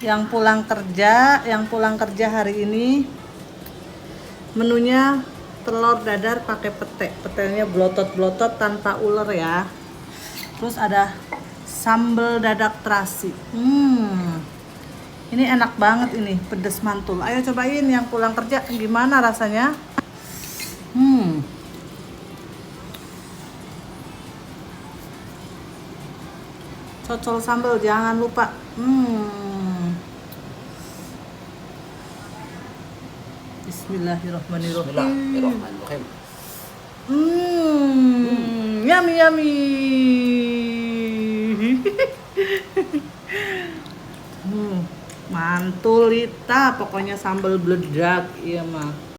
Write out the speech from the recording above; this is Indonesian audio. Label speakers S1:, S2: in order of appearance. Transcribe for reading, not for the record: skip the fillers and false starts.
S1: Yang pulang kerja hari ini menunya telur dadar pakai pete. Petenya blotot-blotot tanpa ular ya. Terus ada sambal dadak terasi. Ini enak banget ini, pedes mantul. Ayo cobain yang pulang kerja gimana rasanya? Cocol sambal jangan lupa. Bismillahirrahmanirrahim. Yummy yummy. Mantul Lita, pokoknya sambal bledak iya mah.